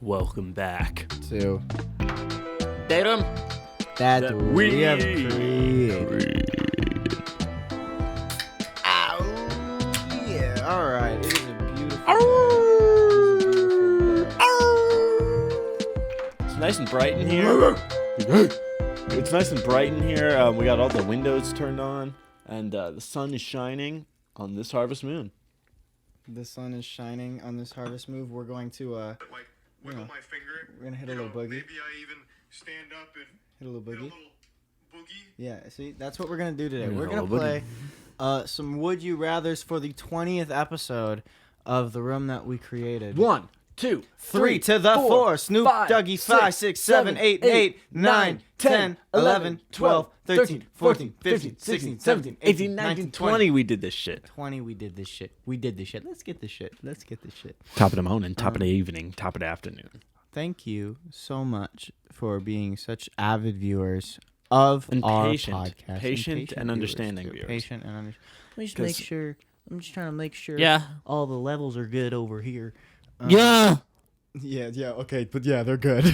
Welcome back to Datum that we have created. Ow, yeah, alright, it is a beautiful day. It's nice and bright in here. It's nice and bright in here. We got all the windows turned on, and the sun is shining on this harvest moon. The sun is shining on this harvest move. We're going to wiggle my finger. We're gonna hit a little boogie. Maybe I even stand up and Hit a little hit a boogie. little boogie. Yeah, see, that's what we're gonna do today. Yeah, We're a gonna little play some Would You Rathers for the 20th episode of the room that we created. 1, 2, 3 to the 4. Snoop, 5, Dougie, 5, 6, 7, 8, 8, 9, 10, 11, 12, 13, 14, 15, 16, 17, 18, 19, 20. We did this shit. 20, we did this shit. Let's get this shit. Top of the morning, top of the evening, top of the afternoon. Thank you so much for being such avid viewers of And our patient. podcast. Patient and understanding viewers. Patient and understanding. Let me just 'Cause- make sure. I'm just trying to make sure Yeah. all the levels are good over here. Yeah. Yeah, okay, but yeah, they're good.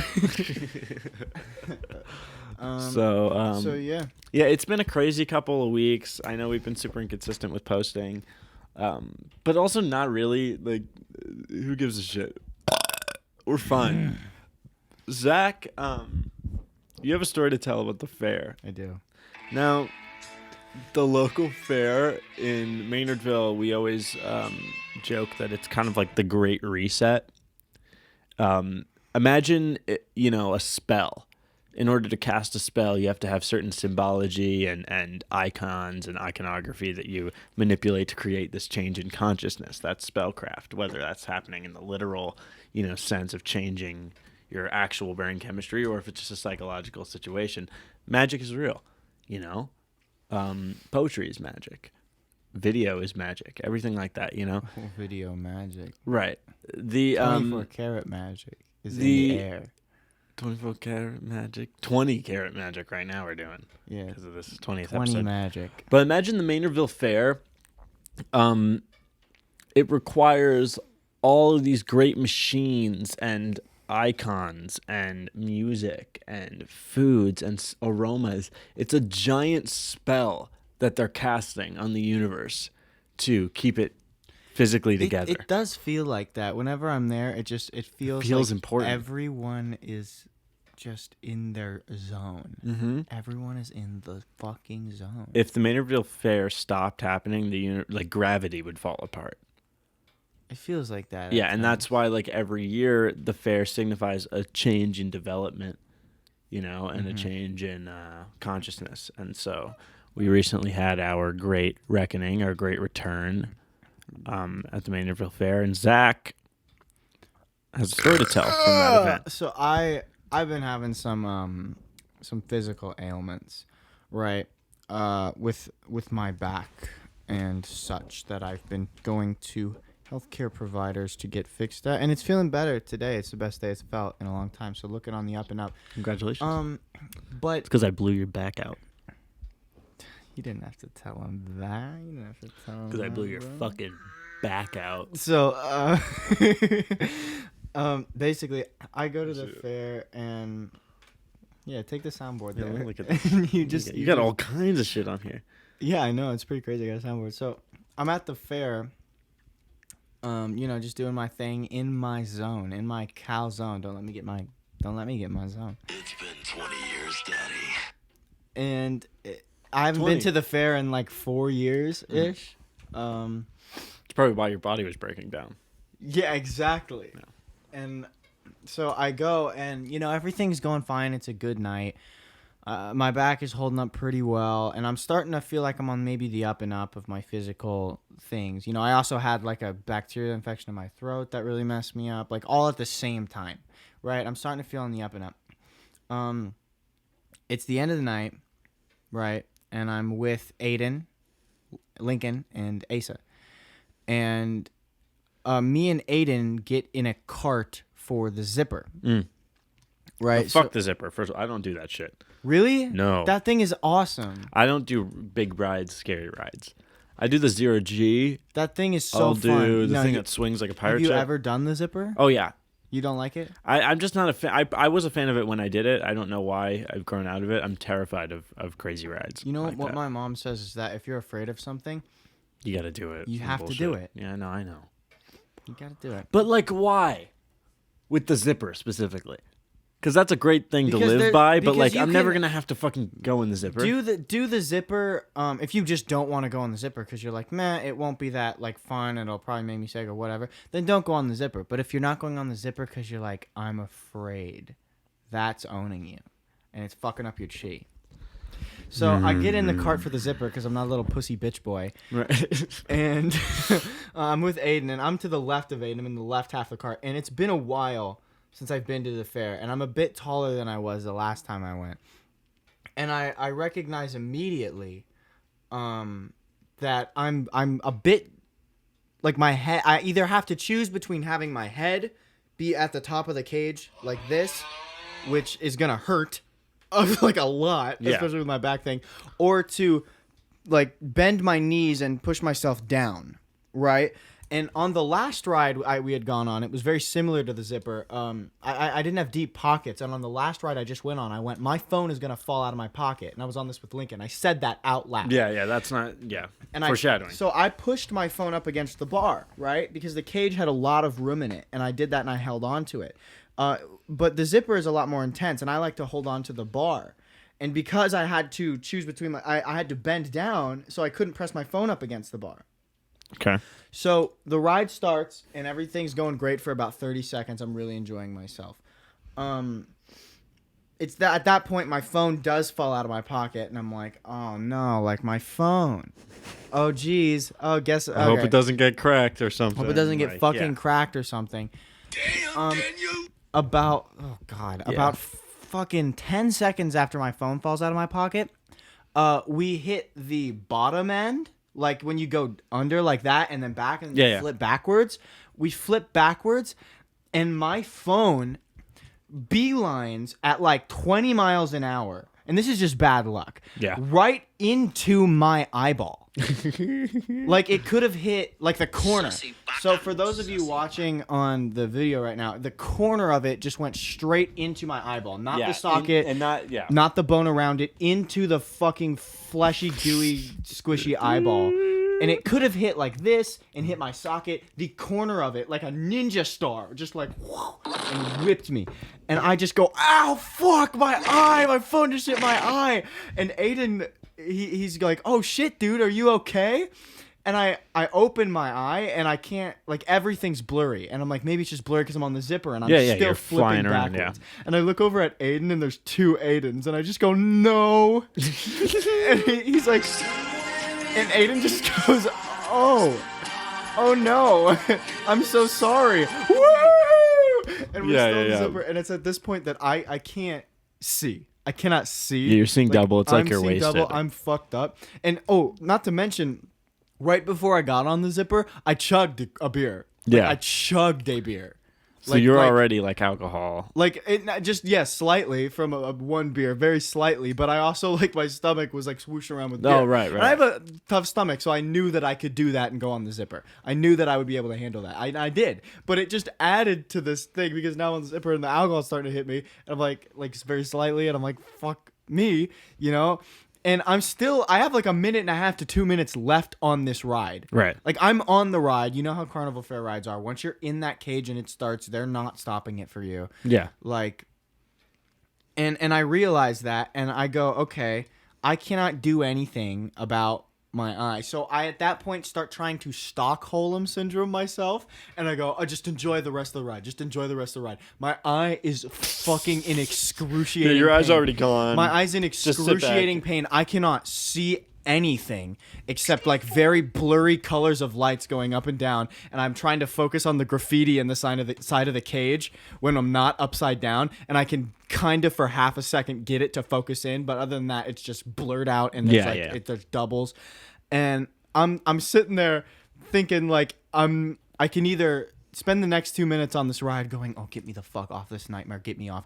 So yeah. yeah, it's been a crazy couple of weeks. I know we've been super inconsistent with posting, but also not really. Like, who gives a shit? We're fine. Zach, you have a story to tell about the fair. I do. Now, the local fair in Maynardville, we always joke that it's kind of like the Great Reset. Imagine, a spell. In order to cast a spell, you have to have certain symbology and icons and iconography that you manipulate to create this change in consciousness. That's spellcraft, whether that's happening in the literal, sense of changing your actual brain chemistry or if it's just a psychological situation. Magic is real, Poetry is magic. Video is magic. Everything like that, Video magic. Right. The 24 karat magic is in the the air. 24 karat magic. 20 karat magic right now we're doing. Yeah. Because of this 20th 20 episode. magic. But imagine the Maynardville Fair. It requires all of these great machines and icons and music and foods and aromas. It's a giant spell that they're casting on the universe to keep it physically together. It does feel like that. Whenever I'm there, it feels like important. Everyone is just in their zone. Mm-hmm. Everyone is in the fucking zone. If the Maynardville Fair stopped happening, gravity would fall apart. It feels like that. Yeah, at and times. that's why every year the fair signifies a change in development, and a change in consciousness. And so we recently had our great reckoning, our great return at the Maynardville Fair, and Zach has a story to tell from that event. So I've been having some physical ailments, right? With my back and such that I've been going to healthcare providers to get fixed at, and it's feeling better today. It's the best day it's felt in a long time. So looking on the up and up. Congratulations. But It's because I blew your back out. you didn't have to tell him that. You didn't have to tell him. Because I blew that, your bro. fucking back out. So, basically, I go to the fair and take the soundboard there. Look at that. And You got all kinds of shit on here. Yeah, I know, it's pretty crazy. I got a soundboard. So I'm at the fair, just doing my thing in my zone, in my cow zone. Don't let me get my zone. It's been 20 years, Daddy. And I haven't 20. been to the fair in like 4 years ish. It's probably why your body was breaking down. Yeah, exactly. Yeah. And so I go, and everything's going fine. It's a good night. My back is holding up pretty well, and I'm starting to feel like I'm on maybe the up and up of my physical things. I also had like a bacterial infection in my throat that really messed me up, like all at the same time, right? I'm starting to feel on the up and up. It's the end of the night, right? And I'm with Aiden, Lincoln, and Asa. And me and Aiden get in a cart for the zipper. Right? Fuck the zipper. First of all, I don't do that shit. Really? No. That thing is awesome. I don't do big rides, scary rides. I do the 0G. That thing is so I'll fun. do the No, thing you- that swings like a pirate Have you ship. ever done the zipper? Oh, yeah. You don't like it? I'm just not a fan. I was a fan of it when I did it. I don't know why I've grown out of it. I'm terrified of crazy rides. You know like what that. my mom says is that if you're afraid of something, You got to do it. you Some have to do bullshit. it. Yeah, I know. You gotta do it. But like, why? With the zipper specifically. Because that's a great thing to Because live there- by, but because like you I'm never can- gonna have to fucking go in the zipper. Do the zipper. If you just don't want to go on the zipper because you're like, man, it won't be that like fun, and it'll probably make me sick or whatever. Then don't go on the zipper. But if you're not going on the zipper because you're like, I'm afraid, that's owning you, and it's fucking up your chi. So I get in the cart for the zipper because I'm not a little pussy bitch boy, Right. and I'm with Aiden, and I'm to the left of Aiden. I'm in the left half of the cart, and it's been a while since I've been to the fair, and I'm a bit taller than I was the last time I went. And I recognize immediately that I'm a bit like my head. I either have to choose between having my head be at the top of the cage like this, which is gonna hurt like a lot, Yeah. especially with my back thing, or to like bend my knees and push myself down, right? And on the last ride we had gone on, it was very similar to the zipper. I didn't have deep pockets, and on the last ride I just went on, I went, my phone is gonna fall out of my pocket, and I was on this with Lincoln. I said that out loud. Yeah, that's not And foreshadowing. So I pushed my phone up against the bar, right? Because the cage had a lot of room in it, and I did that and I held on to it. But the zipper is a lot more intense, and I like to hold on to the bar. And because I had to choose between I had to bend down, so I couldn't press my phone up against the bar. Okay. So the ride starts, and everything's going great for about 30 seconds. I'm really enjoying myself. It's that at that point my phone does fall out of my pocket, and I'm like, oh no, like my phone. Oh geez. Oh, guess. Okay. I hope it doesn't get cracked or something. Hope it doesn't get Like, fucking yeah. cracked or something. Damn, Daniel! About about fucking 10 seconds after my phone falls out of my pocket, we hit the bottom end, like when you go under like that and then back and flip backwards. We flip backwards, and my phone beelines at like 20 miles an hour, and this is just bad luck. Yeah. Right into my eyeball. Like it could have hit like the corner. So for those of you watching on the video right now, the corner of it just went straight into my eyeball, not the socket, and not the bone around it, into the fucking fleshy, gooey, squishy eyeball. And it could have hit like this and hit my socket, the corner of it, like a ninja star, just like, whoa, and whipped me. And I just go, ow, fuck, my eye, my phone just hit my eye. And Aiden, he's like, oh shit, dude, are you okay? And I open my eye, and I can't, like, everything's blurry. And I'm like, maybe it's just blurry because I'm on the zipper, and I'm still you're flipping flying around, backwards. And I look over at Aiden, and there's two Aidens, and I just go, no. And he's like, and Aiden just goes, oh no, I'm so sorry. Woo! And we're still on the zipper, and it's at this point that I can't see. I cannot see. Yeah, you're seeing double. It's like I'm you're seeing wasted. double. I'm fucked up. And not to mention, right before I got on the zipper, I chugged a beer. Yeah. I chugged a beer. So you're already like alcohol. Like it just slightly from a one beer, very slightly. But I also like my stomach was like swooshing around with beer. Oh, right. And I have a tough stomach, so I knew that I could do that and go on the zipper. I knew that I would be able to handle that. I did, but it just added to this thing because now I'm on the zipper and the alcohol's starting to hit me, and I'm like very slightly, and I'm like fuck me, you know. And I have like a minute and a half to 2 minutes left on this ride. Right. Like I'm on the ride. You know how Carnival Fair rides are. Once you're in that cage and it starts, they're not stopping it for you. Yeah. Like, and I realize that, and I go, okay, I cannot do anything about my eye. So I, at that point, start trying to Stockholm syndrome myself, and I go, just enjoy the rest of the ride. Just enjoy the rest of the ride. My eye is fucking in excruciating Your eye's pain. already gone. My eye's in sit back. excruciating pain. I cannot see anything except like very blurry colors of lights going up and down, and I'm trying to focus on the graffiti in the side of the cage when I'm not upside down, and I can kind of for half a second get it to focus in, but other than that it's just blurred out, and there's there's doubles, and I'm sitting there thinking like I can either spend the next 2 minutes on this ride going, oh, get me the fuck off this nightmare. Get me off.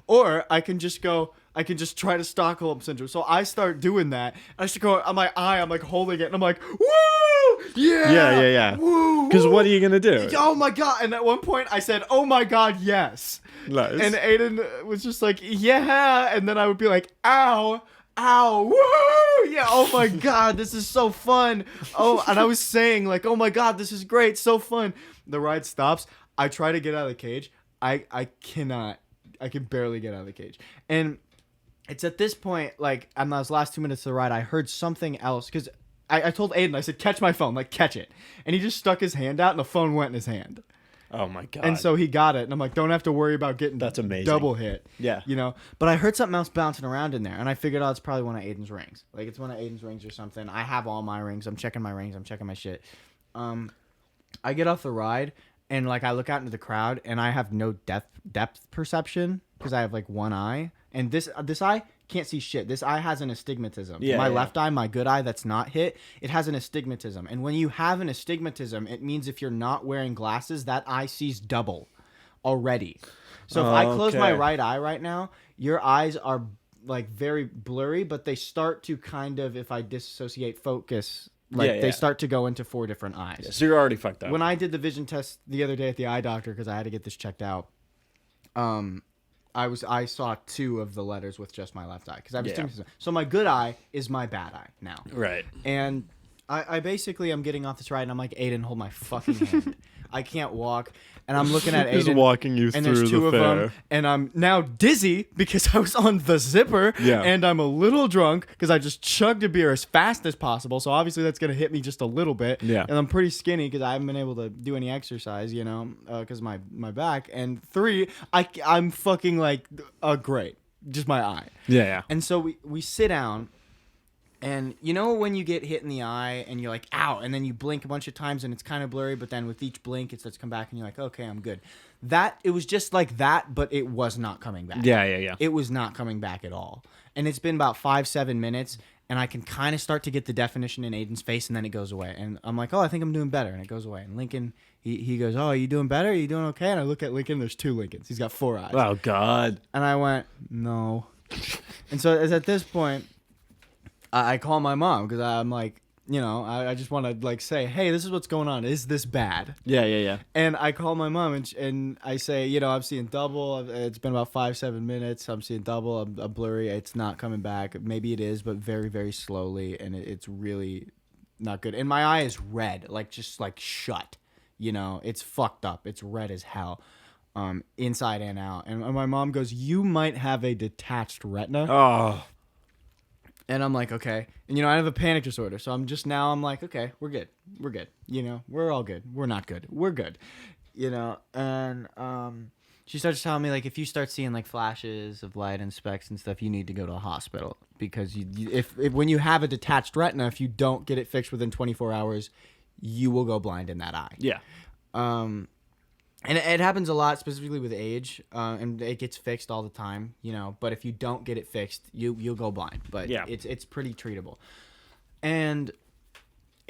Or I can just try to Stockholm syndrome. So I start doing that. I should go on my eye. I'm like holding it. And I'm like, woo! Yeah! Yeah. Woo! Because what are you going to do? Oh my God. And at one point I said, oh my God, yes. Nice. And Aiden was just like, yeah. And then I would be like, ow. Woo! Yeah, oh my God, this is so fun. Oh, and I was saying like, oh my God, this is great, so fun. The ride stops. I try to get out of the cage. I cannot. I can barely get out of the cage. And it's at this point, like, in those last 2 minutes of the ride, I heard something else. Because I told Aiden, I said, catch my phone, like, catch it. And he just stuck his hand out, and the phone went in his hand. Oh my God. And so he got it, and I'm like, don't have to worry about getting That's amazing. double hit. Yeah. You know? But I heard something else bouncing around in there, and I figured out it's probably one of Aiden's rings. Like, it's one of Aiden's rings or something. I have all my rings. I'm checking my rings. I'm checking my shit. I get off the ride, and, like, I look out into the crowd, and I have no depth perception because I have, like, one eye. And this eye can't see shit. This eye has an astigmatism. My left eye, my good eye that's not hit, it has an astigmatism. And when you have an astigmatism, it means if you're not wearing glasses, that eye sees double already. So if I close my right eye right now, your eyes are like very blurry, but they start to kind of, if I dissociate focus, like they start to go into 4 different eyes. Yeah, so you're already fucked up. When I did the vision test the other day at the eye doctor, because I had to get this checked out, I saw 2 of the letters with just my left eye because I have astigmatism. So my good eye is my bad eye now. Right. And I basically am getting off this ride and I'm like, Aiden, hold my fucking hand. I can't walk. And I'm looking at Aiden. He's walking you and through there's 2 the of fair. them. And I'm now dizzy because I was on the zipper. Yeah. And I'm a little drunk because I just chugged a beer as fast as possible. So obviously that's going to hit me just a little bit. Yeah. And I'm pretty skinny because I haven't been able to do any exercise, you know, because my back. And 3, I'm fucking like great. Just my eye. Yeah. And so we sit down. And you know when you get hit in the eye and you're like, ow, and then you blink a bunch of times and it's kind of blurry, but then with each blink it starts to come back and you're like, okay, I'm good. It was just like that, but it was not coming back. Yeah. It was not coming back at all. And it's been about 5-7 minutes and I can kind of start to get the definition in Aiden's face and then it goes away. And I'm like, oh, I think I'm doing better. And it goes away. And Lincoln, he goes, oh, are you doing better? Are you doing okay? And I look at Lincoln, there's 2 Lincolns. He's got 4 eyes. Oh, God. And I went, no. And so it's at this point, I call my mom because I'm like, you know, I just want to like say, hey, this is what's going on. Is this bad? Yeah. And I call my mom and I say, you know, I'm seeing double. It's been about 5-7 minutes. I'm seeing double. I'm blurry. It's not coming back. Maybe it is, but very, very slowly. And it's really not good. And my eye is red, like just like shut. You know, it's fucked up. It's red as hell. Inside and out. And my mom goes, you might have a detached retina. Oh. And I'm like, okay. And, you know, I have a panic disorder. So I'm like, okay, we're good. We're good. You know, we're all good. We're not good. We're good. You know, and she starts telling me, like, if you start seeing, like, flashes of light and specks and stuff, you need to go to a hospital. Because if when you have a detached retina, if you don't get it fixed within 24 hours, you will go blind in that eye. Yeah. And it happens a lot, specifically with age, and it gets fixed all the time, you know. But if you don't get it fixed, you'll go blind. But yeah. it's pretty treatable. And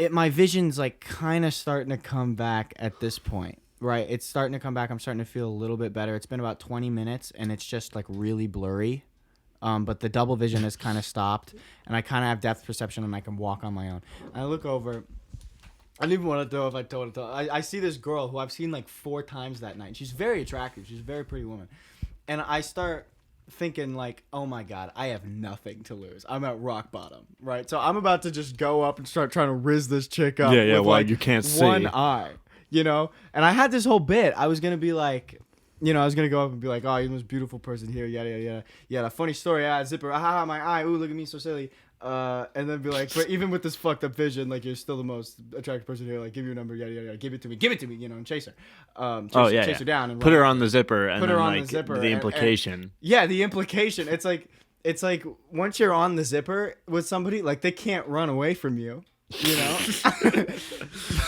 my vision's like kind of starting to come back at this point, right? It's starting to come back. I'm starting to feel a little bit better. It's been about 20 minutes, and it's just like really blurry. But the double vision has kind of stopped, and I kind of have depth perception, and I can walk on my own. I look over. I don't even want to know if I told it. I see this girl who I've seen like 4 times that night. She's very attractive. She's a very pretty woman. And I start thinking like, oh my God, I have nothing to lose. I'm at rock bottom, right? So I'm about to just go up and start trying to riz this chick up. Yeah, with, well, like, you can't see. one eye, you know? And I had this whole bit. I was going to be like, you know, I was going to go up and be like, oh, you're the most beautiful person here, yada, yada, yada. Yeah, a funny story. Zipper, my eye. Ooh, look at me, so silly. And then be like, but even with this fucked up vision, like, you're still the most attractive person here. Like, give your number, yada, yada, yada. Give it to me, you know, and chase her. Chase her down. And put her on the zipper and put then, her on like, the zipper. the implication. Yeah, the implication. It's like once you're on the zipper with somebody, like, they can't run away from you. You know?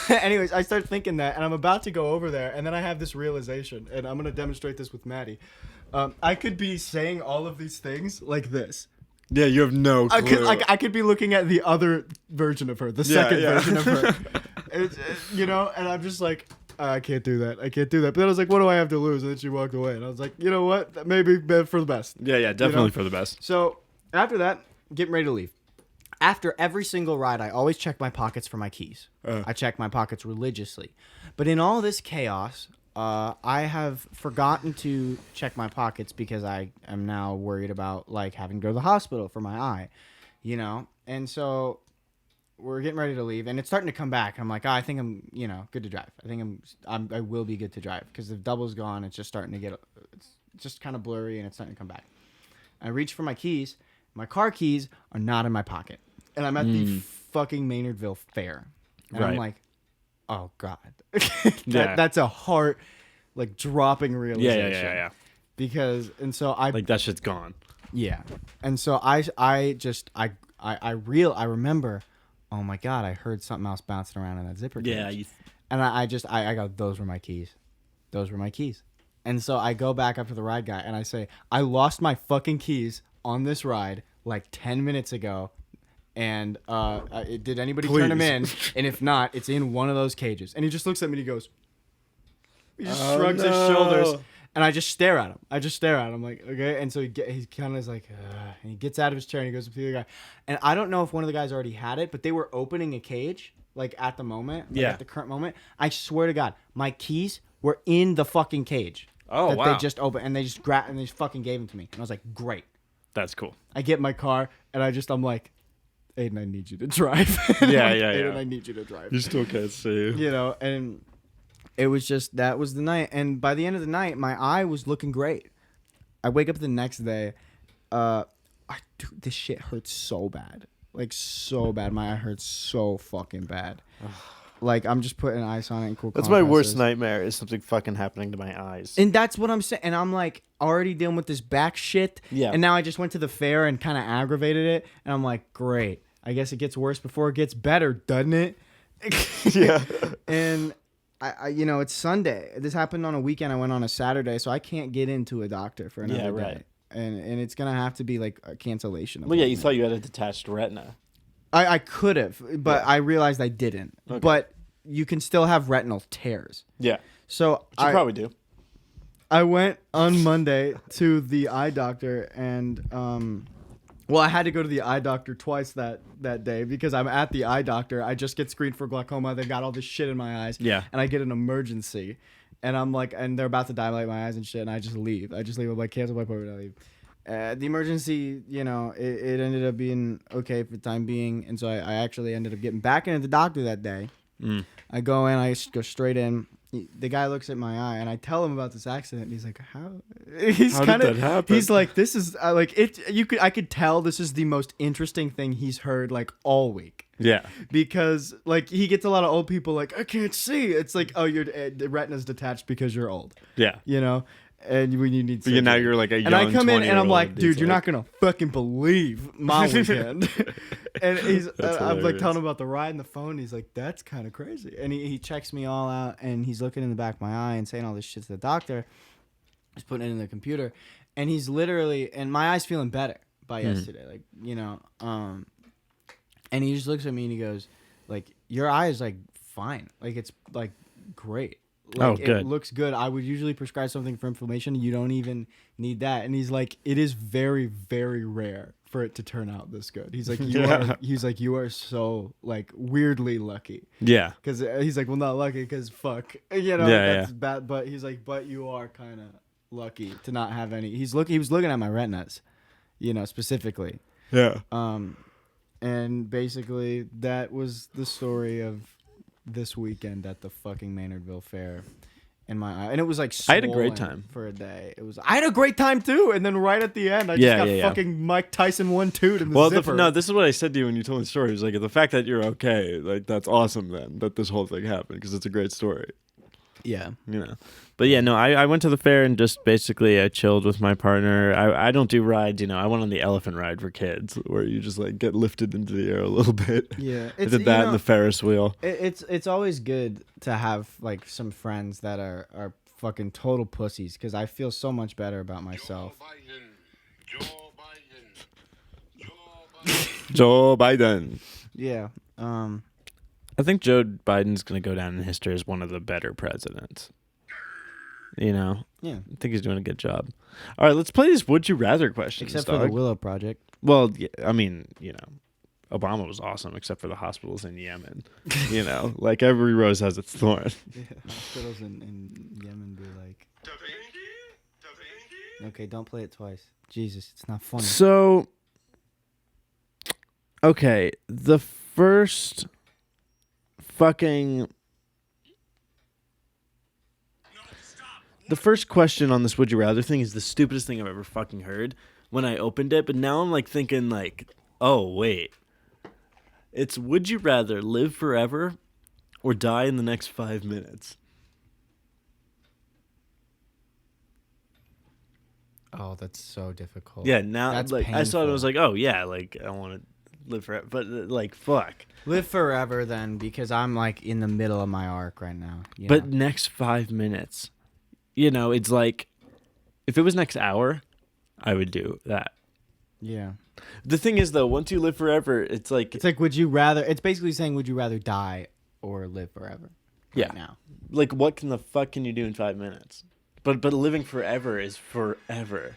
Anyways, I start thinking that, and I'm about to go over there, and then I have this realization, and I'm going to demonstrate this with Matti. I could be saying all of these things like this. Yeah, you have no clue. I could be looking at the other version of her, the second version of her. You know, and I'm just like, I can't do that. But then I was like, what do I have to lose? And then she walked away. And I was like, you know what? That may be for the best. Yeah, definitely for the best. So after that, getting ready to leave. After every single ride, I always check my pockets for my keys. I check my pockets religiously. But in all this chaos, I have forgotten to check my pockets because I am now worried about like having to go to the hospital for my eye, you know? And so we're getting ready to leave and it's starting to come back. I'm like, I think I'm, good to drive. I think I will be good to drive because the double's gone. It's just starting to it's just kind of blurry and it's starting to come back. I reach for my keys. My car keys are not in my pocket. And I'm at the fucking Maynardville Fair. And I'm like, oh, God. That's a heart, like, dropping realization. Yeah. Because, and so I... Like, that shit's gone. Yeah. And so I remember, oh, my God, I heard something else bouncing around in that zipper cage. Yeah. And I go, those were my keys. Those were my keys. And so I go back up to the ride guy, and I say, I lost my fucking keys on this ride, like, 10 minutes ago. And did anybody turn them in? And if not, it's in one of those cages. And he just looks at me and he goes, he just shrugs his shoulders. And I just stare at him. I'm like, okay. And so he kind of is like, and he gets out of his chair and he goes up to the other guy. And I don't know if one of the guys already had it, but they were opening a cage, like at the moment, at the current moment. I swear to God, my keys were in the fucking cage. Oh, wow. They just opened and they just grabbed and they just fucking gave them to me. And I was like, great. That's cool. I get in my car and I'm like, Aiden, I need you to drive. Aiden, I need you to drive. You still can't see. And it was just, that was the night. And by the end of the night, my eye was looking great. I wake up the next day. Dude, this shit hurts so bad. Like, so bad. My eye hurts so fucking bad. Like, I'm just putting ice on it and cool That's my worst nightmare is something fucking happening to my eyes. And that's what I'm saying. And I'm like already dealing with this back shit. Yeah. And now I just went to the fair and kind of aggravated it. And I'm like, great. I guess it gets worse before it gets better, doesn't it? Yeah. And I it's Sunday. This happened on a weekend. I went on a Saturday, so I can't get into a doctor for another day. And it's gonna have to be like a cancellation. Well, yeah, you thought you had a detached retina. I could have, but I realized I didn't. Okay. But you can still have retinal tears. Yeah. So I probably do. I went on Monday to the eye doctor and I had to go to the eye doctor twice that day because I'm at the eye doctor. I just get screened for glaucoma. They got all this shit in my eyes. Yeah. And I get an emergency. And I'm like, and they're about to dilate my eyes and shit. And I just leave. I'm like, cancel my appointment. I leave. The emergency, it ended up being okay for the time being. And so I actually ended up getting back into the doctor that day. I go in, I go straight in. The guy looks at my eye and I tell him about this accident. And he's like, how did that happen? He's like, this is like it. I could tell this is the most interesting thing he's heard like all week. Yeah. Because like he gets a lot of old people like, I can't see. It's like, oh, the retina's detached because you're old. Yeah. And when you need surgery. Now you're like a young 20-year-old. And I come in and I'm like, dude, you're not going to fucking believe my weekend. And I'm like telling him about the ride on the phone. He's like, that's kind of crazy. And he checks me all out and he's looking in the back of my eye and saying all this shit to the doctor. He's putting it in the computer. And he's literally, and my eye's feeling better by yesterday. Like, and he just looks at me and he goes, like, your eye is like fine. Like, it's like great. Like, good. It looks good. I would usually prescribe something for inflammation. You don't even need that. And he's like, it is very, very rare for it to turn out this good. He's like, you are so like weirdly lucky. Yeah. Because he's like, well, not lucky because fuck, that's bad. But he's like, but you are kind of lucky to not have any. He was looking at my retinas, specifically. Yeah. And basically that was the story of this weekend at the fucking Maynardville Fair in my eye. And it was like I had a great time for a day. I had a great time too. And then right at the end, I just got fucking Mike Tyson 1-2'd in the zipper. No, this is what I said to you when you told me the story. It was like, the fact that you're okay, like that's awesome then, that this whole thing happened, because it's a great story. Yeah. But yeah, no, I went to the fair and just basically I chilled with my partner. I don't do rides, I went on the elephant ride for kids where you just like get lifted into the air a little bit. Yeah. I did that and the Ferris wheel. It's always good to have like some friends that are fucking total pussies, because I feel so much better about myself. Joe Biden. Yeah. I I think Joe Biden's going to go down in history as one of the better presidents. You know? Yeah. I think he's doing a good job. All right, let's play these Would You Rather questions, Except for the Willow Project. Well, yeah, I mean, you know, Obama was awesome except for the hospitals in Yemen. You know, like every rose has its thorn. Yeah, hospitals in Yemen be like, okay, don't play it twice. Jesus, it's not funny. So, okay, the first question on this Would You Rather thing is the stupidest thing I've ever fucking heard when I opened it, but now I'm like thinking like, oh, wait. It's would you rather live forever or die in the next 5 minutes? Oh, that's so difficult. Yeah, now That's like I saw it and was painful. like, oh yeah, like I want to live forever, but like fuck. Live forever then, because I'm like in the middle of my arc right now. You But know? next 5 minutes, you know, it's like if it was next hour, I would do that. Yeah. The thing is though, once you live forever, it's like would you rather? It's basically saying, would you rather die or live forever? yeah. Right now. Like what can the fuck can you do in 5 minutes? But living forever is forever.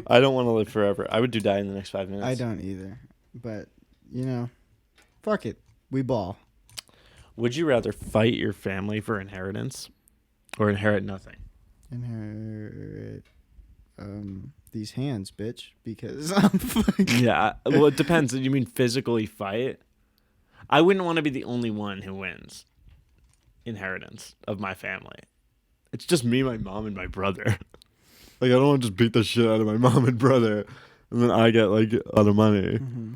I don't want to live forever. I would do die in the next 5 minutes. I don't either. But, you know, fuck it. We ball. Would you rather fight your family for inheritance or inherit nothing? Inherit these hands, bitch, because I'm fucking... Yeah, well, it depends. You mean physically fight? I wouldn't want to be the only one who wins inheritance of my family. It's just me, my mom, and my brother. Like, I don't want to just beat the shit out of my mom and brother, and then I get, like, a lot of money. Mhm.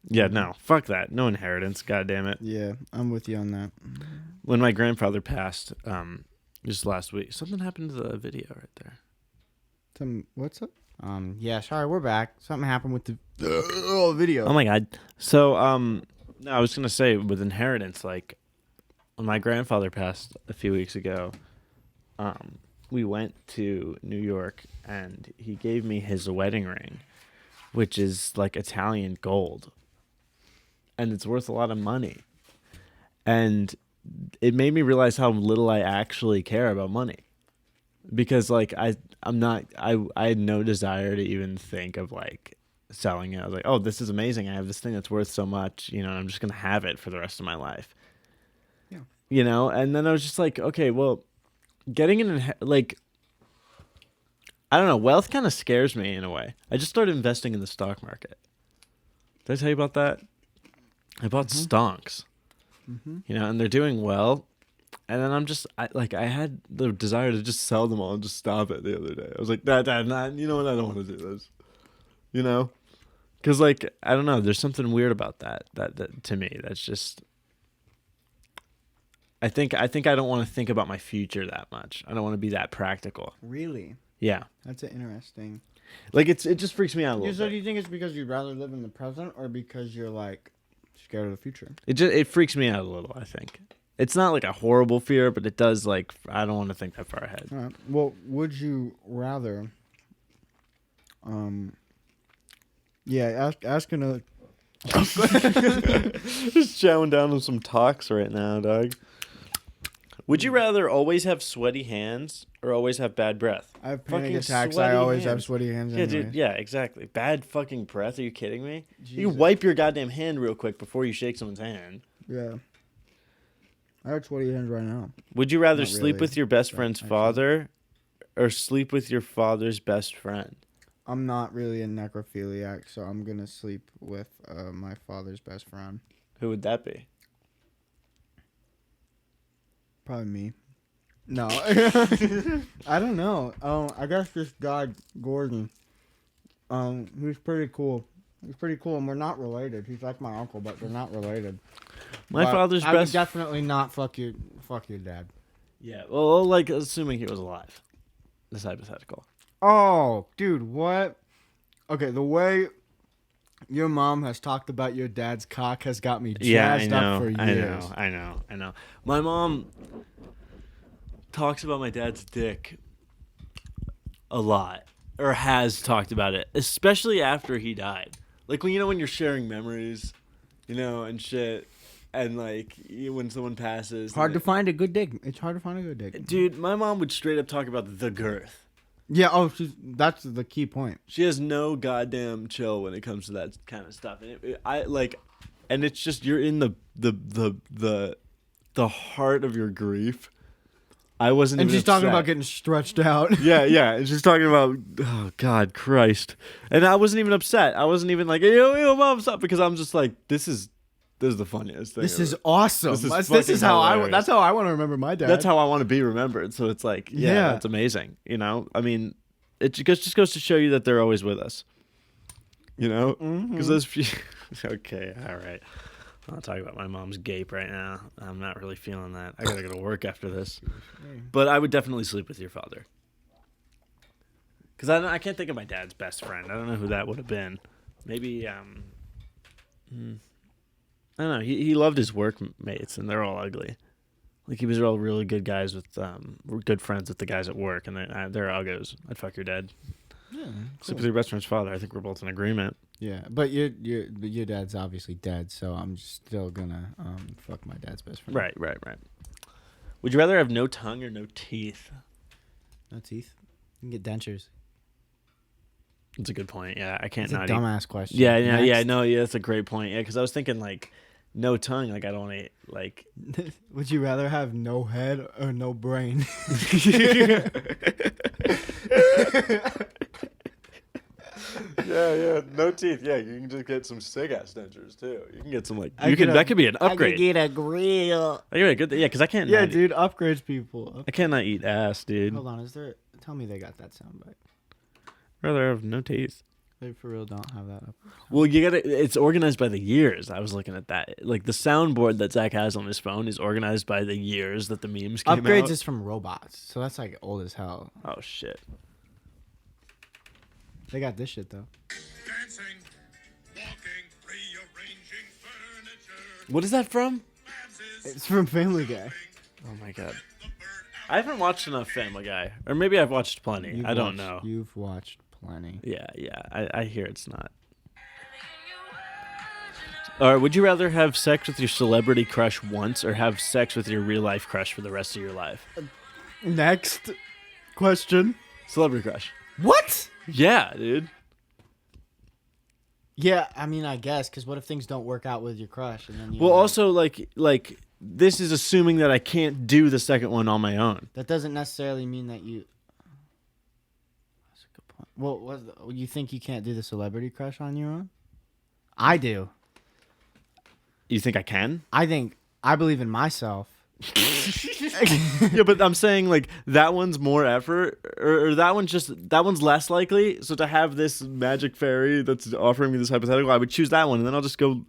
Yeah, no, fuck that. No inheritance, God damn it. Yeah, I'm with you on that. When my grandfather passed just last week, something happened to the video right there. What's up? Yeah, sorry, we're back. Something happened with the video. Oh my god. So no, I was gonna say with inheritance, like when my grandfather passed a few weeks ago, we went to New York and he gave me his wedding ring, which is like Italian gold. And it's worth a lot of money. And it made me realize how little I actually care about money. Because like I had no desire to even think of like selling it. I was like, oh, this is amazing. I have this thing that's worth so much, you know, and I'm just gonna have it for the rest of my life. Yeah. You know, and then I was just like, okay, well, getting like I don't know, wealth kind of scares me in a way. I just started investing in the stock market. Did I tell you about that? I bought stonks. You know, and they're doing well. And then I had the desire to just sell them all and just stop it the other day. I was like, nah, you know what? I don't want to do this. You know? Because, like, I don't know. There's something weird about that to me. That's just... I think I don't want to think about my future that much. I don't want to be that practical. Really? Yeah. That's interesting. Like, it just freaks me out a little So bit. do you think it's because you'd rather live in the present or because you're, like, scared of the future? It freaks me out a little, I think. It's not like a horrible fear, but it does, like, I don't want to think that far ahead. All right. Well, would you rather... Yeah, ask another... Just chowing down on some talks right now, dog. Would you rather always have sweaty hands or always have bad breath? I have panic Fucking attacks. sweaty I always have hands. sweaty hands Yeah, anyway. dude. Yeah, exactly. Bad fucking breath. Are you kidding me? You Jesus. wipe your goddamn hand real quick before you shake someone's hand. Yeah. I have sweaty hands right now. Would you rather Not sleep really, with your best but friend's actually. father or sleep with your father's best friend? I'm not really a necrophiliac, so I'm going to sleep with my father's best friend. Who would that be? Probably me. No. I don't know. I guess this guy, Gordon, he's pretty cool. He's pretty cool, and we're not related. He's like my uncle, but we're not related. My But father's I would best... definitely not fuck your dad. Yeah, well, like, assuming he was alive. This hypothetical. Oh, dude, what? Okay, the way your mom has talked about your dad's cock has got me jazzed up for years. I know. My mom talks about my dad's dick a lot, or has talked about it, especially after he died. Like when you're sharing memories, and shit, and like when someone passes. Hard to find a good dig. It's hard to find a good dig. Dude, my mom would straight up talk about the girth. Yeah. Oh, that's the key point. She has no goddamn chill when it comes to that kind of stuff, and it's just you're in the heart of your grief. I wasn't. And even she's talking upset. about getting stretched out. Yeah, and she's talking about, oh God, Christ, and I wasn't even upset. I wasn't even like, yo, mom, stop, because I'm just like, this is the funniest thing. This ever. is awesome. This is This is fucking how hilarious. that's how I want to remember my dad. That's how I want to be remembered. So it's like, Yeah. that's amazing. I mean, it just goes to show you that they're always with us. Because those few. Okay, all right. I'm not talking about my mom's gape right now. I'm not really feeling that. I gotta go to work after this. But I would definitely sleep with your father. Because I can't think of my dad's best friend. I don't know who that would have been. Maybe, I don't know. He loved his workmates, and they're all ugly. Like, he was all really good guys with, good friends with the guys at work, and they're uggos. I'd fuck your dad. Yeah, Sleep with your best friend's father. I think we're both in agreement. yeah, but your dad's obviously dead, so I'm still gonna fuck my dad's best friend. Right. Would you rather have no tongue or no teeth? No teeth. You can get dentures. That's a good point. Yeah, I can't It's a not eat. dumbass question. Yeah, Next. no, that's a great point. Yeah, because I was thinking like, no tongue. Like I don't want to eat, like. Would you rather have no head or no brain? Yeah, no teeth. Yeah, you can just get some sick ass dentures too. You can get some like that could be an upgrade. I could get a grill. That could be a good thing. Yeah, because I can't. Yeah, not dude, upgrades people. I cannot eat ass, dude. Hold on, tell me they got that soundbite. Rather have no teeth. They for real don't have that up. Well, it's organized by the years. I was looking at that. Like the soundboard that Zach has on his phone is organized by the years that the memes came Upgrades out. is from robots, so that's like old as hell. Oh shit. They got this shit though. Dancing, walking, rearranging furniture. What is that from? Babs is It's from Family Guy. Oh my god. the bird out. I haven't watched enough Family Guy, or maybe I've watched plenty. I don't know. You've watched plenty. Yeah. I hear it's not. All right. Would you rather have sex with your celebrity crush once, or have sex with your real life crush for the rest of your life? Next question. Celebrity crush. What? Yeah, dude. Yeah, I mean, I guess, because what if things don't work out with your crush, and then you? Well, also like this is assuming that I can't do the second one on my own. that doesn't necessarily mean that you. That's a good point. Well, you think you can't do the celebrity crush on your own? I do. You think I can? I believe in myself. Yeah, but I'm saying like that one's more effort, or that one's less likely. So to have this magic fairy that's offering me this hypothetical, I would choose that one, and then I'll just go.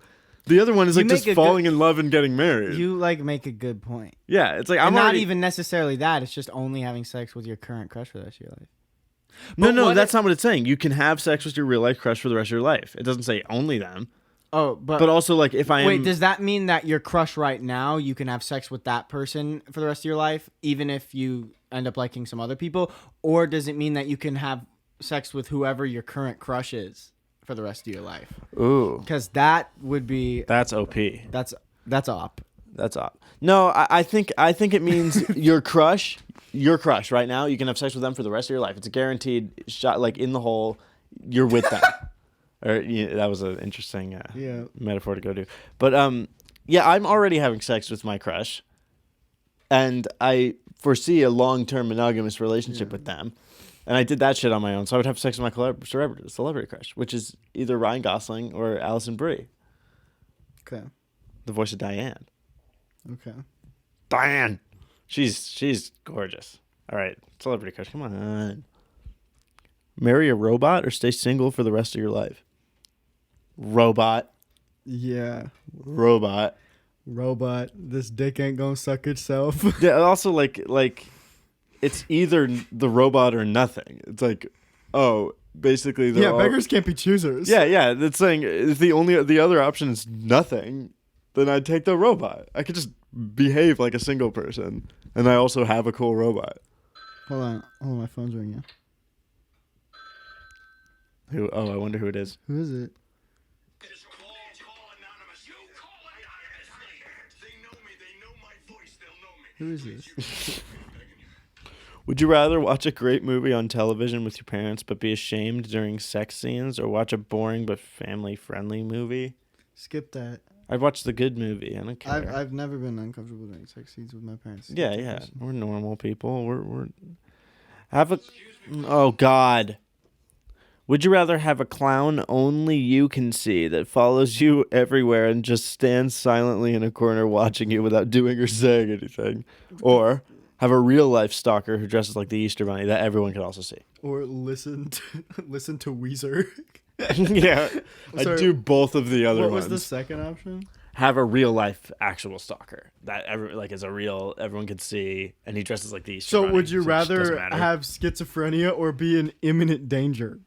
The other one is You like make just a falling in love and getting married. You make a good point. Yeah, it's like And I'm not already, even necessarily that. It's just only having sex with your current crush for the rest of your life. No, what that's not what it's saying. You can have sex with your real life crush for the rest of your life. It doesn't say only them, Oh, but also like if I am. wait, does that mean that your crush right now, you can have sex with that person for the rest of your life, even if you end up liking some other people? Or does it mean that you can have sex with whoever your current crush is for the rest of your life? Ooh, Because that would be that's OP. that's op. That's up. No, I think it means your crush right now. You can have sex with them for the rest of your life. It's a guaranteed shot. Like in the hole, you're with them. Or that was an interesting metaphor to go to. But yeah, I'm already having sex with my crush, and I foresee a long-term monogamous relationship with them. And I did that shit on my own, so I would have sex with my celebrity crush, which is either Ryan Gosling or Alison Brie, Okay. the voice of Diane. Okay. Diane, she's gorgeous. All right, celebrity crush, come on. Marry a robot or stay single for the rest of your life. Robot. Robot. This dick ain't gonna suck itself. Yeah. Also, like, it's either the robot or nothing. It's like, oh, basically, beggars can't be choosers. Yeah. That's saying if the other option is nothing, then I'd take the robot. I could just behave like a single person, and I also have a cool robot. Hold on, my phone's ringing. Who? Oh, I wonder who it is. Who is it? Just call anonymous. You call anonymously. They know me. They know my voice. They'll know me. Who is this? Would you rather watch a great movie on television with your parents but be ashamed during sex scenes, or watch a boring but family-friendly movie? Skip that. I'd watch the good movie. I don't care. I've never been uncomfortable during sex scenes with my parents. Skip Yeah, that yeah. question. We're normal people. We're have a. Oh God. Would you rather have a clown only you can see that follows you everywhere and just stands silently in a corner watching you without doing or saying anything, or have a real life stalker who dresses like the Easter Bunny that everyone can also see? Or listen to Weezer. Yeah, I Sorry, do both of the other What ones. was the second option? Have a real life actual stalker that is a real everyone can see, and he dresses like the Easter So Bunny, would you it just doesn't rather matter. have schizophrenia or be in imminent danger?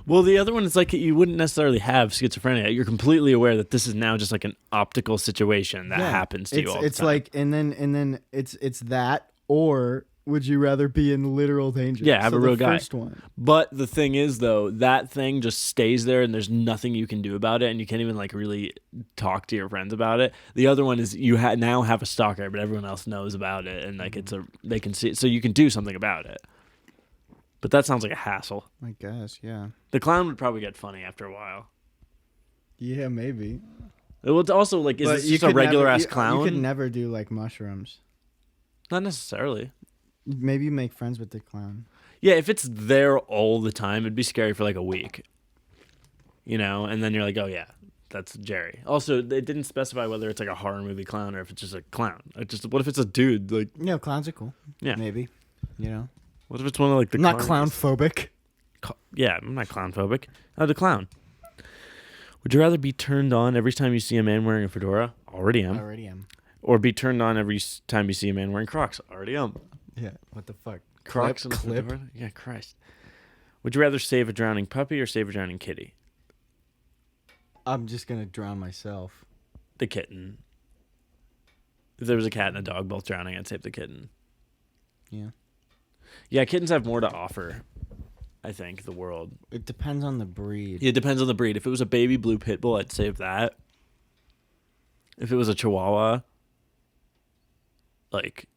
Well, the other one is like you wouldn't necessarily have schizophrenia. You're completely aware that this is now just like an optical situation that happens to you all the It's time. like and then it's that, or would you rather be in literal danger? Yeah, have a the real guy. First one. But the thing is, though, that thing just stays there, and there's nothing you can do about it, and you can't even like really talk to your friends about it. The other one is you now have a stalker, but everyone else knows about it, and like they can see it, so you can do something about it. But that sounds like a hassle. I guess, yeah. The clown would probably get funny after a while. Yeah, maybe. It would also like is But this you just a could regular never- ass you- clown? You could never do like mushrooms. Not necessarily. Maybe you make friends with the clown. Yeah, if it's there all the time, it'd be scary for like a week. You know, and then you're like, oh yeah, that's Jerry. Also, they didn't specify whether it's like a horror movie clown or if it's just a clown. What if it's a dude? Like, Yeah, clowns are cool. yeah. Maybe. You know? What if it's one of like the I'm not Carnies? clown phobic. Yeah, I'm not clown phobic. Oh, the clown. Would you rather be turned on every time you see a man wearing a fedora? Already am. Already am. Or be turned on every time you see a man wearing Crocs? Already am. Yeah. What the fuck? Crocs and a clip. fedora? Yeah, Christ. Would you rather save a drowning puppy or save a drowning kitty? I'm just gonna drown myself. The kitten. If there was a cat and a dog both drowning, I'd save the kitten. Yeah. Yeah, kittens have more to offer, I think, the world. It depends on the breed. Yeah, it depends on the breed. If it was a baby blue pit bull, I'd save that. If it was a chihuahua, like,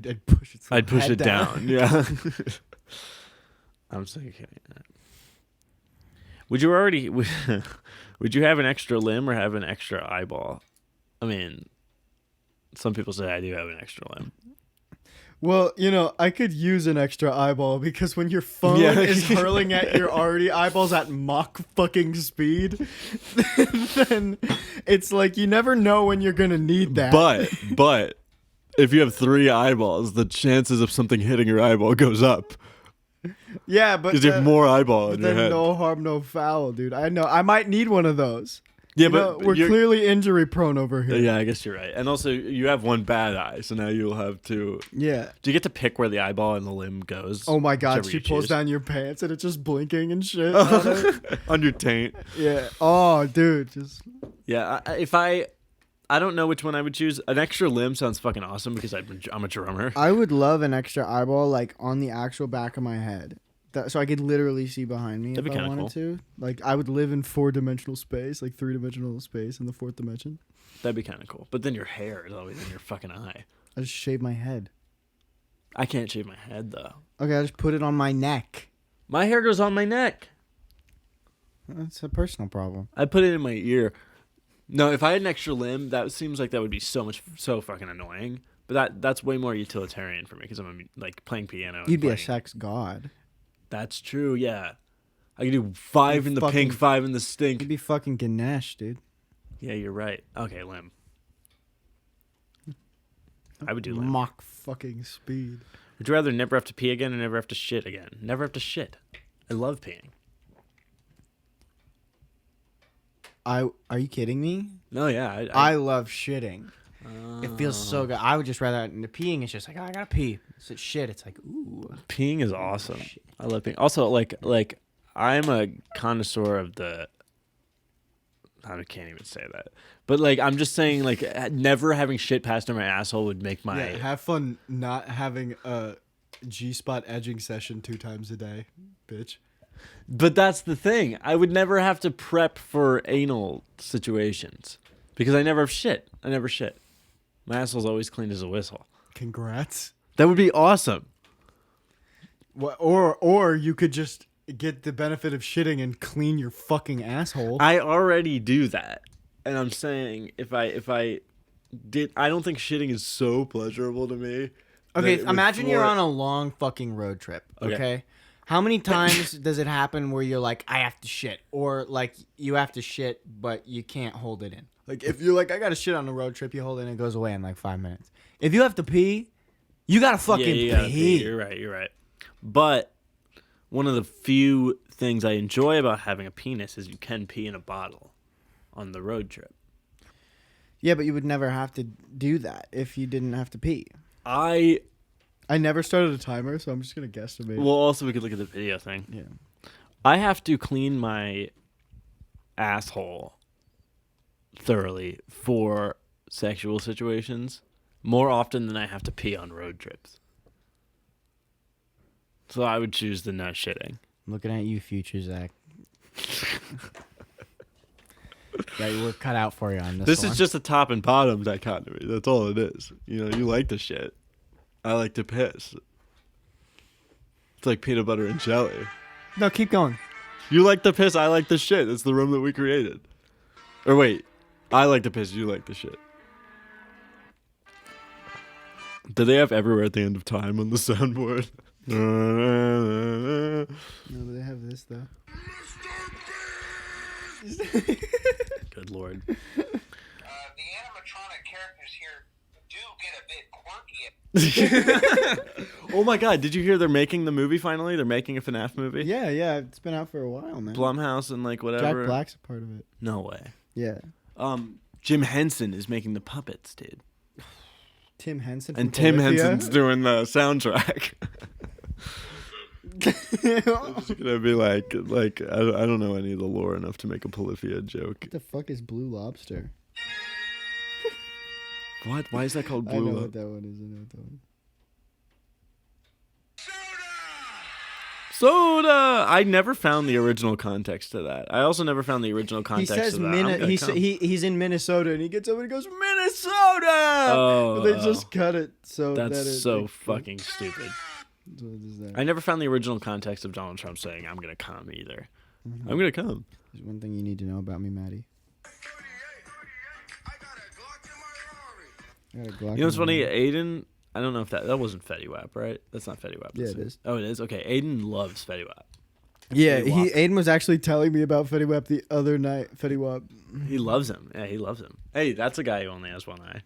I'd push it. I'd push it down. Yeah. I'm so kidding. Would you already would you have an extra limb or have an extra eyeball? I mean, some people say I do have an extra limb. Well, you know, I could use an extra eyeball because when your phone Yeah. is hurling at your already eyeballs at Mach fucking speed, then it's like you never know when you're gonna need that. But if you have 3 eyeballs, the chances of something hitting your eyeball goes up yeah, but because you have more eyeball in your then head. no harm, no foul, dude. I know I might need one of those. Yeah, You know, but we're you're- clearly injury prone over here. Yeah, I guess you're right. And also, you have one bad eye, so now you'll have to. Yeah. Do you get to pick where the eyeball and the limb goes? Oh my God, Whichever she you pulls choose. down your pants and it's just blinking and shit. on it. on your taint. Yeah. Oh, dude, just Yeah, I don't know which one I would choose. An extra limb sounds fucking awesome because I'm a drummer. I would love an extra eyeball like on the actual back of my head. So I could literally see behind me That'd be if I kinda wanted to. Like I would live in 4-dimensional space, like 3-dimensional space in the 4th dimension. That'd be kind of cool. But then your hair is always in your fucking eye. I just shave my head. I can't shave my head though. Okay, I just put it on my neck. My hair goes on my neck. That's a personal problem. I put it in my ear. No, if I had an extra limb, that seems like that would be so fucking annoying. But that's way more utilitarian for me because I'm like playing piano. and You'd be a playing- sex god. That's true. Yeah, I could do 5 in the pink, 5 in the stink. You'd be fucking Ganesh, dude. Yeah, you're right. Okay, limb. I would do limb. Mach fucking speed. Would you rather never have to pee again or never have to shit again? Never have to shit. I love peeing. Are you kidding me? No, yeah. I love shitting. It feels so good. I would just rather the peeing is just like, oh, I gotta pee. So shit, it's like, ooh. Peeing is awesome. I love peeing. Also, like I'm a connoisseur of the. I can't even say that. But like, I'm just saying, like, never having shit passed through my asshole would make my. Yeah, have fun not having a G-spot edging session 2 times a day, bitch. But that's the thing. I would never have to prep for anal situations because I never shit. My asshole's always clean as a whistle. Congrats. That would be awesome. Or you could just get the benefit of shitting and clean your fucking asshole. I already do that, and I'm saying if I did, I don't think shitting is so pleasurable to me. Okay, that it would imagine you're floor- on a long fucking road trip, Okay. okay? How many times does it happen where you're like, I have to shit? Or like you have to shit, but you can't hold it in? Like if you're like, I gotta shit on the road trip, you hold it in, it goes away in like 5 minutes. If you have to pee, you gotta fucking you gotta pee. You're right. But one of the few things I enjoy about having a penis is you can pee in a bottle on the road trip. Yeah, but you would never have to do that if you didn't have to pee. I never started a timer, so I'm just gonna guesstimate. well, also we could look at the video thing. Yeah. I have to clean my asshole thoroughly for sexual situations more often than I have to pee on road trips. So I would choose the no shitting. Looking at you, future Zach. Yeah, we're cut out for you on this This one. is just a top and bottom dichotomy. That's all it is. You know, you like to shit. I like to piss. It's like peanut butter and jelly. No, keep going. You like the piss, I like the shit. It's the room that we created. Or wait, I like the piss, you like the shit. Do they have everywhere at the end of time on the soundboard? No, but they have this though. Good lord. The animatronic characters here do get a bit quirky. Oh my god, did you hear they're making the movie finally? They're making a FNAF movie? Yeah, it's been out for a while, man. Blumhouse and like whatever. Jack Black's a part of it. No way. Yeah. Jim Henson is making the puppets, dude. Tim Henson. And Tim Henson's doing the soundtrack. It's gonna be like I don't know any of the lore enough to make a Polyphia joke. What the fuck is Blue Lobster? What? Why is that called I know Blue? what that one is. Soda. I never found the original context to that. I also never found the original He context. says to that. I'm gonna come. he's in Minnesota and he gets over and he goes Minnesota. Oh, But they just cut it so That's that it, so fucking stupid. What is that? I never found the original context of Donald Trump saying "I'm gonna come" either. I'm gonna come. There's one thing you need to know about me, Matty. I got a Glock in my Rari. I got a Glock You know what's in my funny? hand. Aiden. I don't know if that wasn't Fetty Wap, right? That's not Fetty Wap. Yeah, that's it is. Oh, it is. Okay, Aiden loves Fetty Wap. Yeah, Fetty Wap. Aiden was actually telling me about Fetty Wap the other night. Fetty Wap. He loves him. Yeah, he loves him. Hey, that's a guy who only has one eye.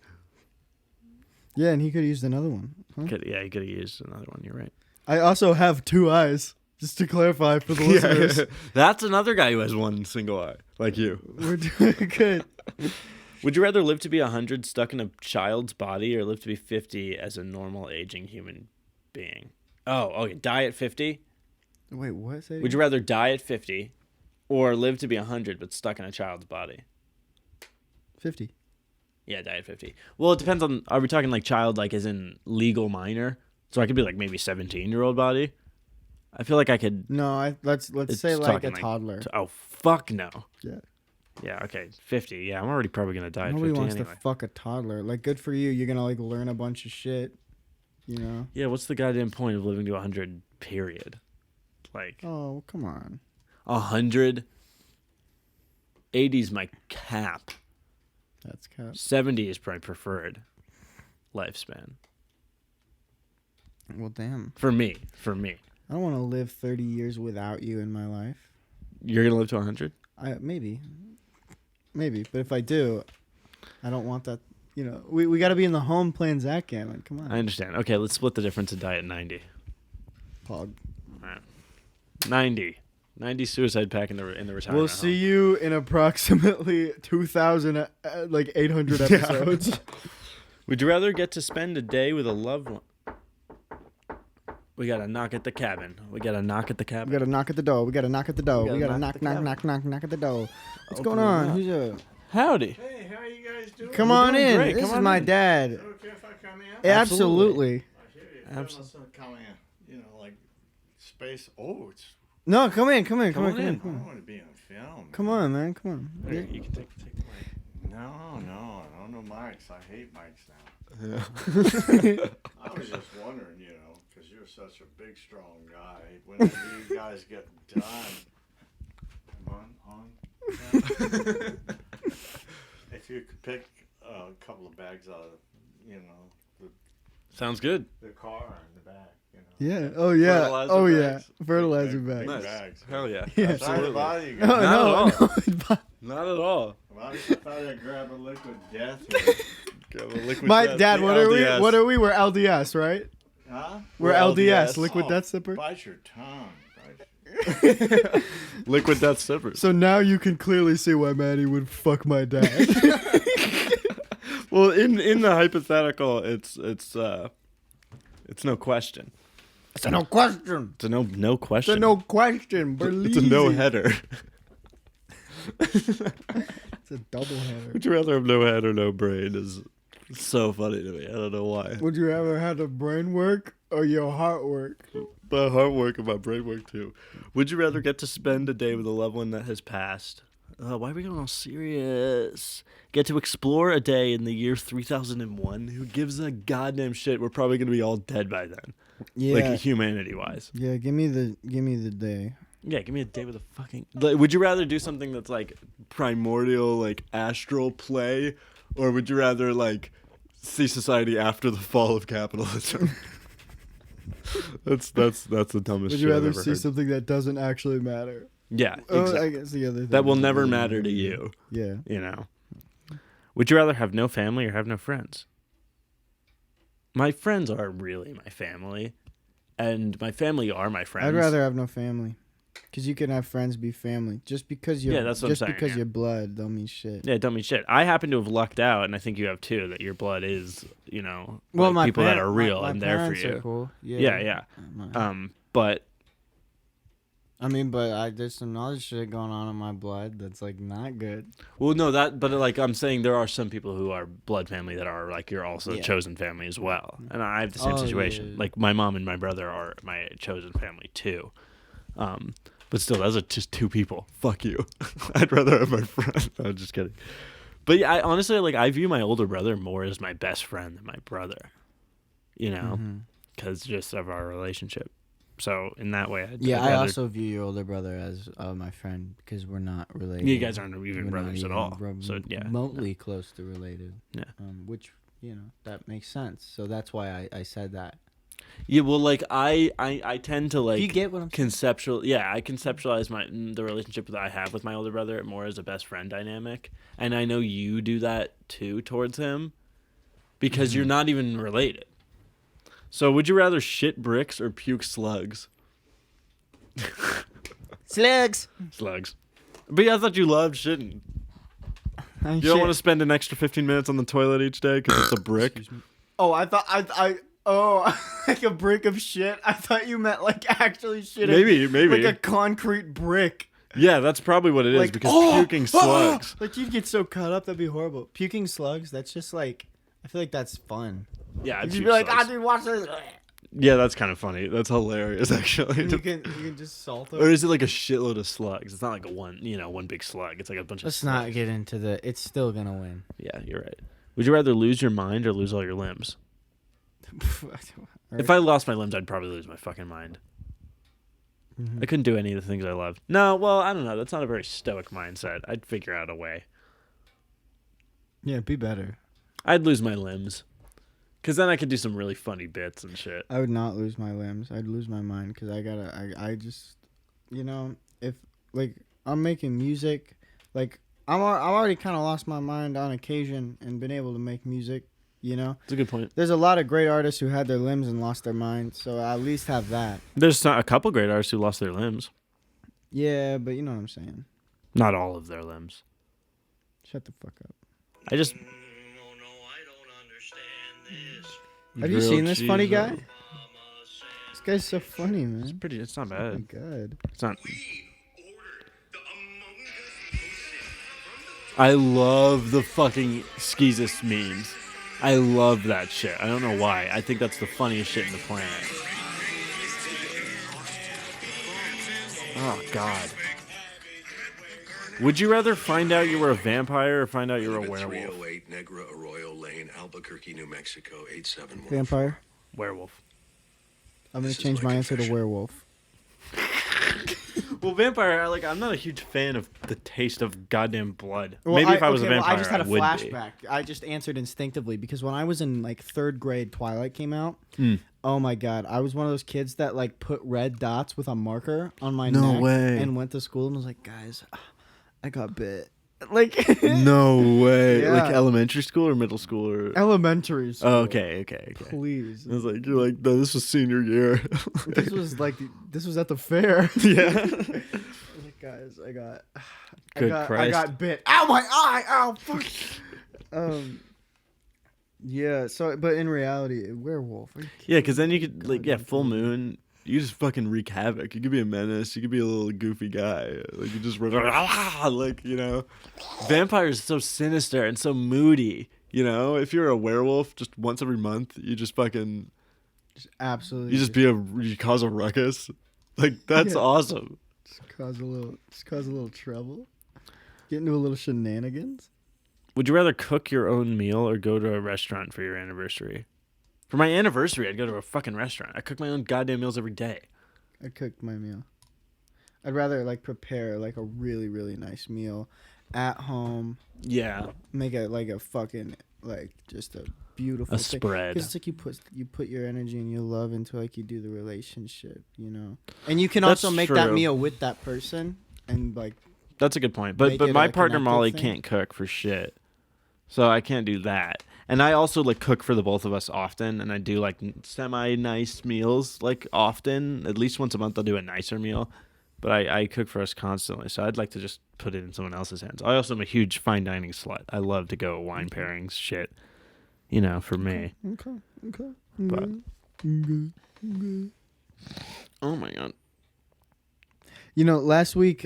Yeah, and he could have used another one. Huh? He could have used another one. You're right. I also have 2 eyes, just to clarify for the listeners. That's another guy who has one single eye, like you. We're doing good. Would you rather live to be 100 stuck in a child's body or live to be 50 as a normal aging human being? Oh, okay. Die at 50? Wait, what? Say it Would you rather die at 50 or live to be 100 but stuck in a child's body? 50. Yeah, die at 50. Well, it depends on, are we talking like child like as in legal minor? So I could be like maybe 17-year-old body. I feel like I could. No, let's it's say like a talking toddler. Oh, fuck no. Yeah. Yeah, okay. 50. Yeah, I'm already probably going to die at Nobody 50 wants anyway. to fuck a toddler. Like, good for you. You're gonna like learn a bunch of shit. You know. Yeah, what's the goddamn point of living to 100, period? Like, Oh, come on. 100. 80's my cap. That's cap. 70 is my preferred lifespan. Well, damn. For me. I don't want to live 30 years without you in my life. You're going to live to 100? Maybe. But if I do, I don't want that. You know, we got to be in the home playing Zach Gammon. Come on. I understand. Okay, let's split the difference and die at 90. Pog. All right. 90. 90 suicide pack in the retirement We'll see you in approximately 2,000, like 800 episodes. Would you rather get to spend a day with a loved one? We got to knock at the cabin. We got to knock at the door. We got to knock at the knock at the door. What's going on? Who's a... Howdy. Hey, how you guys doing? Come on doing in. great. This Come is on my in. dad. Okay, if I come in? Absolutely. I hear you. Fellas are coming in. You know, like space. Oh, it's No, come in. on in. I don't want to be on film. Come on, man. Come on. Here, you can take the mic. No, I don't know mics. I hate mics now. Yeah. I was just wondering, because you're such a big, strong guy. Whenever you guys get done, on. If you could pick a couple of bags out of, Sounds good. the car in the back, Yeah. Oh yeah. Fertilizer Oh bags. yeah. Fertilizer Big bags. Nice. bags. Hell yeah. Yeah. Sorry to Absolutely. bother you No, guys. Not at all. no. Not at all. Well, I thought I'd grab a liquid death here. My dad, what are we? LDS. What are we? We're LDS, right? Huh? We're We're LDS, LDS. liquid Oh, death sipper. Bite your tongue. Liquid Death Sippers. So now you can clearly see why Manny would fuck my dad. Well, in the hypothetical, it's no question. It's a no question. It's a no It's question. a no question. It's a Believe no it. header. It's a double header. Would you rather have no head or no brain? Is so funny to me. I don't know why. Would you rather have the brain work or your heart work? My heart work and my brain work too. Would you rather get to spend a day with a loved one that has passed? Why are we going all serious? Get to explore a day in the year 3001? Who gives a goddamn shit? We're probably going to be all dead by then. Yeah. Like humanity-wise. Yeah. Give me the day. Yeah, give me a day with a fucking... Like, would you rather do something that's like primordial, like astral play? Or would you rather like see society after the fall of capitalism? That's the dumbest Would shit you rather I've ever see heard. something that doesn't actually matter? Yeah, Oh, exactly. I guess the other thing That will is never really matter to you. Yeah. You know. Would you rather have no family or have no friends? My friends are really my family, and my family are my friends. I'd rather have no family, because you can have friends be family. Just because you're Yeah, that's what I'm just saying, because yeah. you're blood don't mean shit. Yeah, don't mean shit. I happen to have lucked out, and I think you have too, that your blood is, Well, like my people that are real my and there for parents you. are cool. Yeah. My- But I mean, but there's some other shit going on in my blood that's like not good. well, no, but like I'm saying, there are some people who are blood family that are like you're also Yeah. chosen family as well, and I have the same Oh, situation. yeah. Like my mom and my brother are my chosen family too. But still, those are just two people. Fuck you. I'd rather have my friend. I'm just kidding. But yeah, I honestly I view my older brother more as my best friend than my brother. You know, because just of our relationship. So in that way, I'd Yeah, rather, I also view your older brother as my friend because we're not related. you guys aren't even We're not brothers at even all. So yeah, remotely close to related. Yeah. Which that makes sense. So that's why I said that. yeah. Well, like I tend to like Do you get what I'm saying? I conceptualize the relationship that I have with my older brother more as a best friend dynamic, and I know you do that too towards him because you're not even related. So would you rather shit bricks or puke slugs? Slugs. Slugs. But yeah, I thought you loved shitting. You don't want to spend an extra 15 minutes on the toilet each day because it's a brick. Oh, I thought like a brick of shit. I thought you meant like actually shitting. Maybe. Like a concrete brick. Yeah, that's probably what it is Like because puking slugs. Like you'd get so caught up, that'd be horrible. Puking slugs. That's just like I feel like that's fun. Yeah, I'd You'd puke be like, slugs. dude, watch this. Yeah, that's kind of funny. That's hilarious, actually. And you can just salt them. Or is it like a shitload of slugs? It's not like one big slug. It's like a bunch of Let's slugs. not get into the. It's still gonna win. Yeah, you're right. Would you rather lose your mind or lose all your limbs? If I lost my limbs, I'd probably lose my fucking mind. I couldn't do any of the things I loved. No, well, I don't know. That's not a very stoic mindset. I'd figure out a way. Yeah, be better. I'd lose my limbs. Because then I could do some really funny bits and shit. I would not lose my limbs. I'd lose my mind because I just, if like I'm making music, like I'm already kind of lost my mind on occasion and been able to make music. It's a good point. There's a lot of great artists who had their limbs and lost their mind, so I at least have that. There's a couple great artists who lost their limbs. Yeah, but you know what I'm saying. Not all of their limbs. Shut the fuck up. I just... No, I don't understand this. Have you Grilled seen this cheese funny or- guy? Mama This guy's so funny, man. It's not Oh my bad. god. It's not... we ordered the Among Us potion from the I love the fucking Skeezus memes. I love that shit. I don't know why. I think that's the funniest shit in the planet. Oh, God. Would you rather find out you were a vampire or find out you were a werewolf? 308 Negra Arroyo Lane, Albuquerque, New Mexico, 87104. Vampire. Werewolf. I'm gonna This is change my my answer to confession. werewolf. Well, vampire, like, I'm not a huge fan of the taste of goddamn blood. Well, Maybe if I was a well, vampire, I just had a would be. flashback. I just answered instinctively because when I was in like 3rd grade, Twilight came out. Hmm. Oh my god, I was one of those kids that like put red dots with a marker on my No neck way. and went to school and was like, guys, I got bit. Like No way. Yeah. Like elementary school or middle school or. elementary school. Oh, okay. Please. I was like, you're like, no, this was senior year. This was at the fair. Yeah. I was like, guys, I Good I Christ. got bit. Ow, my eye! Ow, fuck. Yeah. So, but in reality, werewolf. Are you Yeah, because then you could, like, Goddamn full moon. You just fucking wreak havoc. You could be a menace. You could be a little goofy guy. Like, you just run around, like, you know. Vampires are so sinister and so moody, you know. If you're a werewolf, just once every month, you just fucking, absolutely. you cause a ruckus. Like, that's Yeah. awesome. Just cause a little trouble. Get into a little shenanigans. Would you rather cook your own meal or go to a restaurant for your anniversary? For my anniversary, I'd go to a fucking restaurant. I cook my own goddamn meals every day. I cooked my meal. I'd rather like prepare like a really, really nice meal at home. Yeah. Make it like a fucking like just a beautiful A thing. spread. 'Cause it's like you put your energy and your love into like you do the relationship, you know. And you can That's also make that true. meal with that person and like That's a good point. But Make it my a partner connected Molly thing. can't cook for shit. So I can't do that. And I also like cook for the both of us often, and I do like semi nice meals like often. At least once a month I'll do a nicer meal. But I cook for us constantly, so I'd like to just put it in someone else's hands. I also am a huge fine dining slut. I love to go wine pairings shit. You know, for me. okay. But oh my god. You know, last week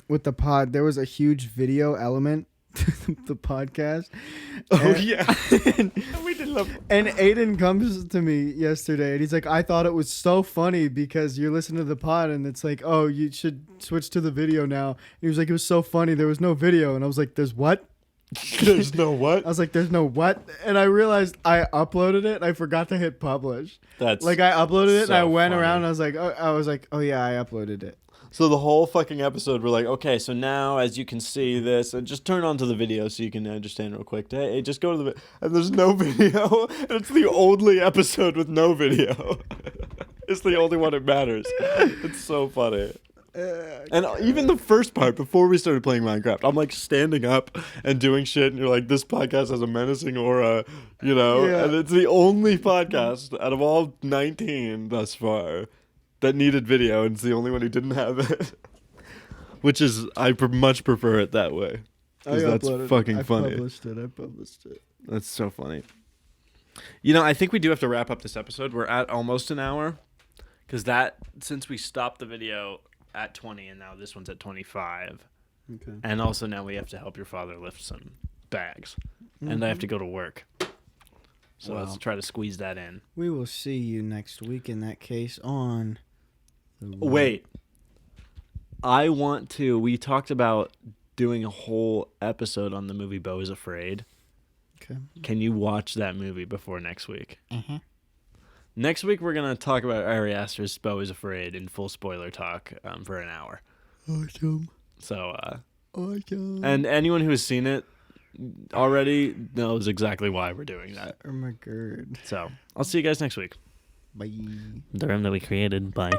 with the pod there was a huge video element to the podcast. Oh And- yeah. We did love And Aiden comes to me yesterday and he's like, I thought it was so funny because you're listening to the pod and it's like, oh, you should switch to the video now. And he was like, it was so funny. There was no video. And I was like, there's what? There's no what? I was like, there's no what? And I realized I uploaded it and I forgot to hit publish. That's Like I uploaded it and I so went funny. around and I was like, oh yeah, I uploaded it. So the whole fucking episode, we're like, okay, so now as you can see this, and just turn on to the video so you can understand real quick. Hey, just go to the and there's no video, and it's the only episode with no video. It's the only one that matters. It's so funny. And even the first part, before we started playing Minecraft, I'm like standing up and doing shit, and you're like, this podcast has a menacing aura, you know? Yeah. And it's the only podcast out of all 19 thus far that needed video, and it's the only one who didn't have it. Which is, much prefer it that way. 'Cause that's fucking funny. I published it. That's so funny. You know, I think we do have to wrap up this episode. We're at almost an hour. Because since we stopped the video at 20 and now this one's at 25. Okay. And also now we have to help your father lift some bags. And I have to go to work. So let's Wow. try to squeeze that in. We will see you next week in that case on the Wait. We talked about doing a whole episode on the movie Beau is Afraid. Okay. Can you watch that movie before next week? Uh-huh. Next week, we're going to talk about Ari Aster's Beau is Afraid in full spoiler talk for an hour. Awesome. So, Awesome. and anyone who has seen it already knows exactly why we're doing that. Oh my god. So, I'll see you guys next week. Bye. The room that we created. Bye.